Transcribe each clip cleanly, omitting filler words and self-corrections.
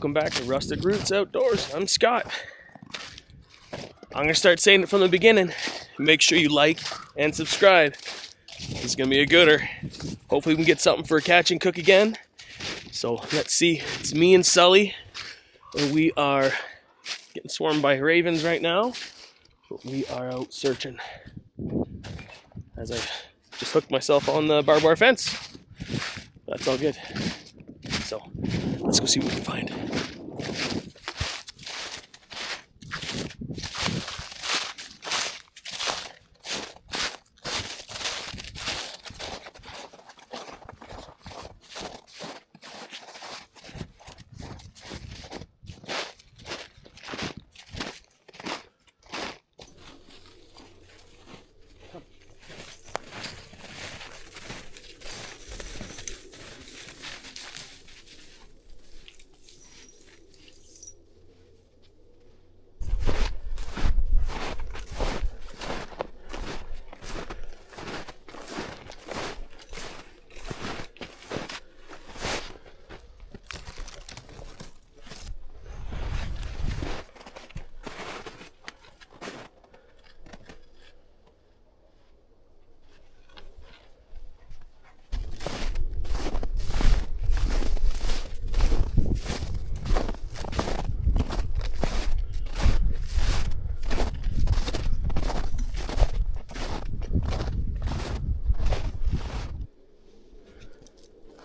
welcome back to Rustic Roots Outdoors. I'm Scott. I'm going to start saying it from the beginning. Make sure you like and subscribe. This is going to be a gooder. Hopefully we can get something for a catch and cook again. So let's see. It's me and Sully. And we are getting swarmed by ravens right now. But we are out searching. As I just hooked myself on the barbed wire fence. That's all good. So let's go see what we can find.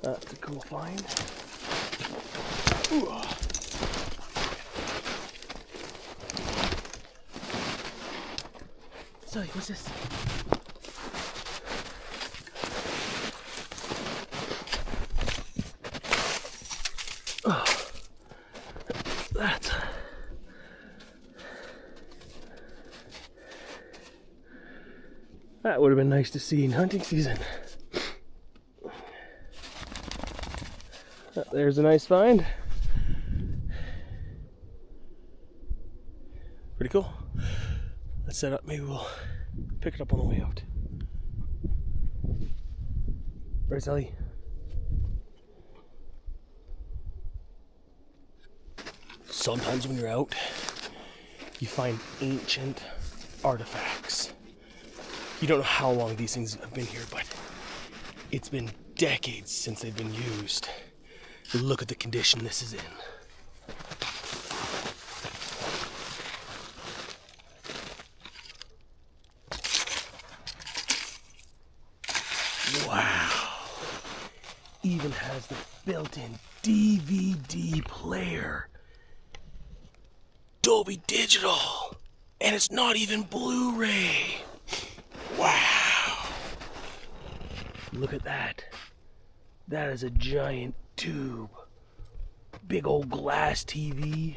That's a cool find. Ooh. Sully, what's this? Oh, that would have been nice to see in hunting season. There's a nice find. Pretty cool. Let's set up. Maybe we'll pick it up on the way out. Right, Sully? Sometimes when you're out, you find ancient artifacts. You don't know how long these things have been here, but it's been decades since they've been used. Look at the condition this is in. Wow. Even has the built-in DVD player. Dolby Digital. And it's not even Blu-ray. Wow. Look at that. That is a giant tube. Big old glass TV.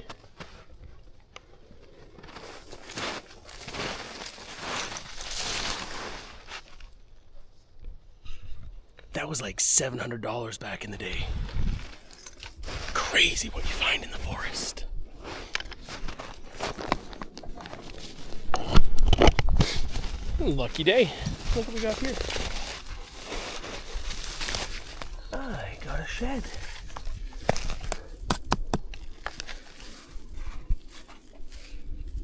That was like $700 back in the day. Crazy what you find in the forest. Lucky day. Look what we got here. I got a shed.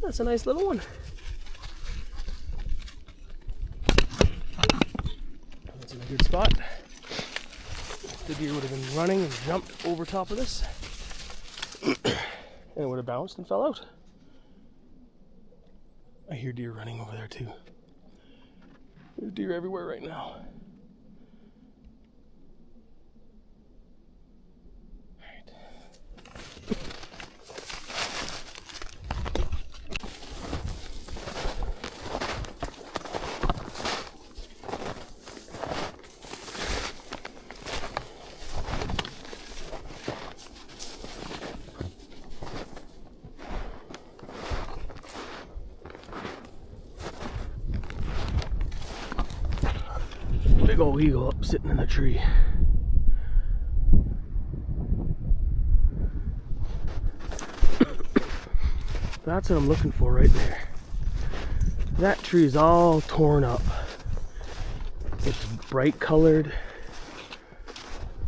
That's a nice little one. That's in a good spot. The deer would have been running and jumped over top of this. And it would have bounced and fell out. I hear deer running over there too. There's deer everywhere right now. Big old eagle up sitting in the tree. That's what I'm looking for right there. That tree is all torn up. It's bright colored,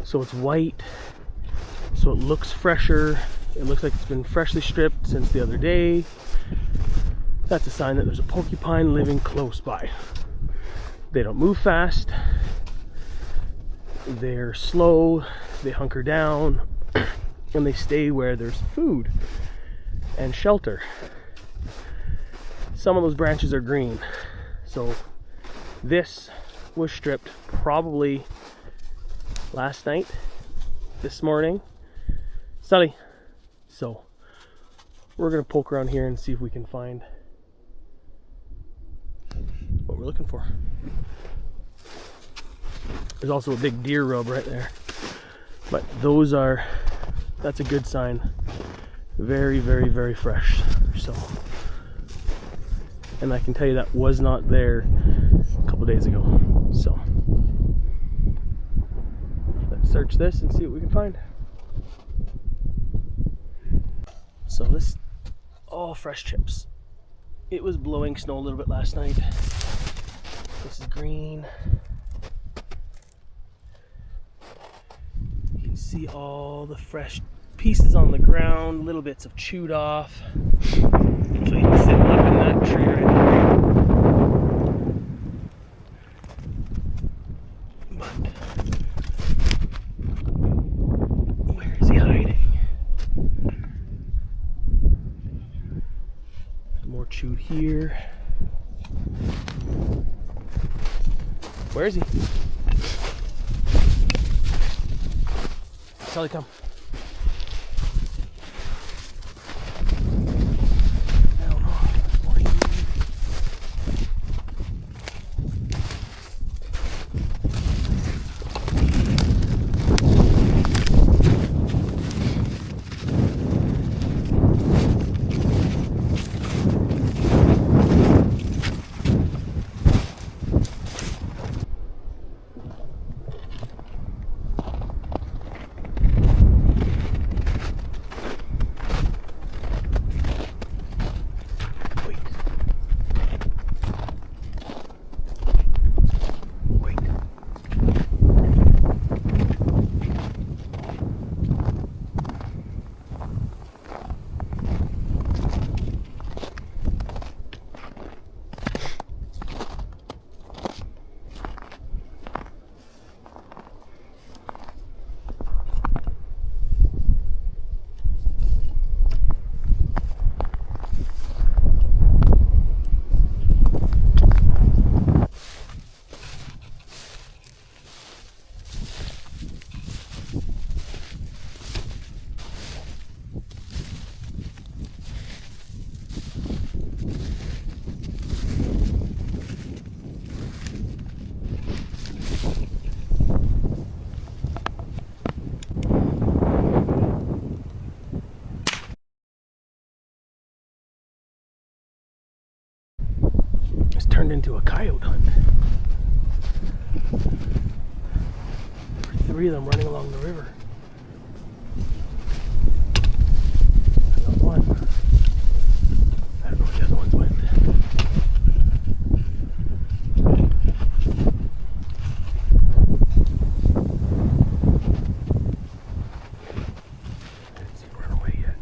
so it's white, so it looks fresher. It looks like it's been freshly stripped since the other day. That's a sign that there's a porcupine living close by. They don't move fast. They're slow. They hunker down. And they stay where there's food and shelter. Some of those branches are green. So this was stripped probably last night, this morning. Sully. So we're gonna poke around here and see if we can find what we're looking for. There's also a big deer rub right there. But that's a good sign. Very, very, very fresh. So, and I can tell you that was not there a couple days ago. So, let's search this and see what we can find. So this, all fresh chips. It was blowing snow a little bit last night. This is green. You can see all the fresh pieces on the ground, little bits of chewed off. So you can sit up in that tree right there. But where is he hiding? More chewed here. Where is he? Sully, come. Turned into a coyote hunt. There were 3 of them running along the river. I got one. I don't know where the other ones went. I didn't see him run away yet.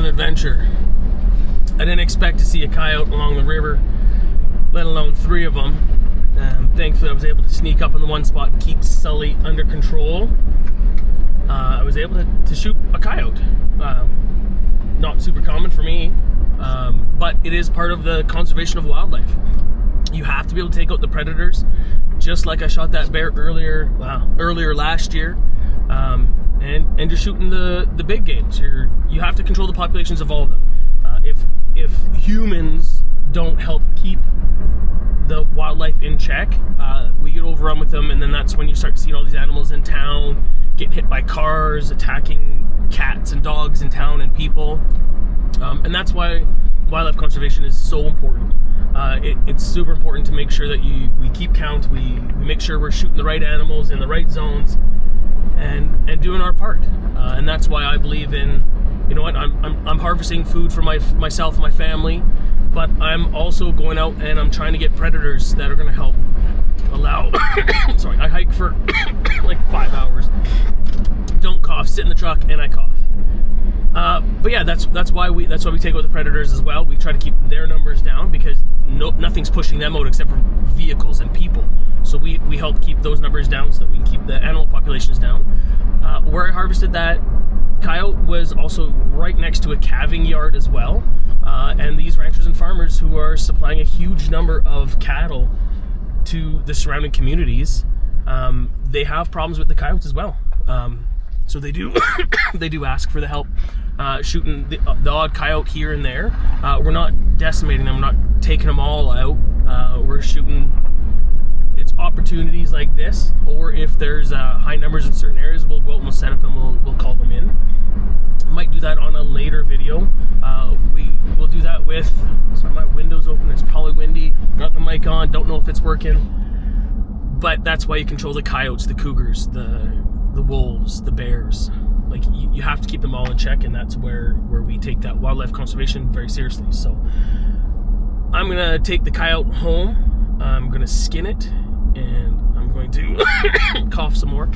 an adventure. I didn't expect to see a coyote along the river, let alone 3 of them. Thankfully, I was able to sneak up in the one spot and keep Sully under control. I was able to shoot a coyote. Not super common for me, but it is part of the conservation of wildlife. You have to be able to take out the predators, just like I shot that bear earlier last year. And you're shooting the big games. You have to control the populations of all of them. If humans don't help keep the wildlife in check, we get overrun with them, and then that's when you start seeing all these animals in town getting hit by cars, attacking cats and dogs in town and people. And that's why wildlife conservation is so important. It's super important to make sure that we keep count, we make sure we're shooting the right animals in the right zones, and doing our part. And that's why I believe in, you know what, I'm harvesting food for myself and my family, but I'm also going out and I'm trying to get predators that are going to help allow sorry, I hike for like 5 hours, don't cough, sit in the truck and I cough. But yeah, that's why we take out the predators as well. We try to keep their numbers down because nothing's pushing them out except for vehicles and people. So we help keep those numbers down so that we can keep the animal populations down. Where I harvested that coyote was also right next to a calving yard as well. And these ranchers and farmers who are supplying a huge number of cattle to the surrounding communities, they have problems with the coyotes as well. So they do they do ask for the help, shooting the odd coyote here and there. We're not decimating them, we're not taking them all out. We're shooting, it's opportunities like this, or if there's high numbers in certain areas, we'll go out and we'll set up and we'll call them in. I might do that on a later video. We'll do that with, sorry, my window's open, it's probably windy, got the mic on, don't know if it's working, but that's why you control the coyotes, the cougars, the wolves, the bears. Like, you have to keep them all in check, and that's where we take that wildlife conservation very seriously. So I'm gonna take the coyote home, I'm gonna skin it, and I'm going to cough some more.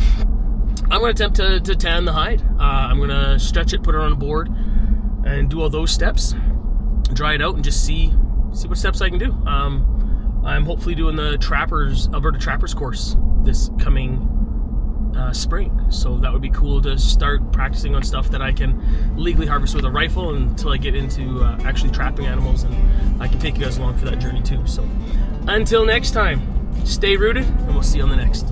I'm gonna attempt to tan the hide. I'm gonna stretch it, put it on a board, and do all those steps, dry it out, and just see what steps I can do. I'm hopefully doing the Alberta Trappers course this coming spring, so that would be cool to start practicing on stuff that I can legally harvest with a rifle until I get into actually trapping animals, and I can take you guys along for that journey too. So until next time, stay rooted, and we'll see you on the next.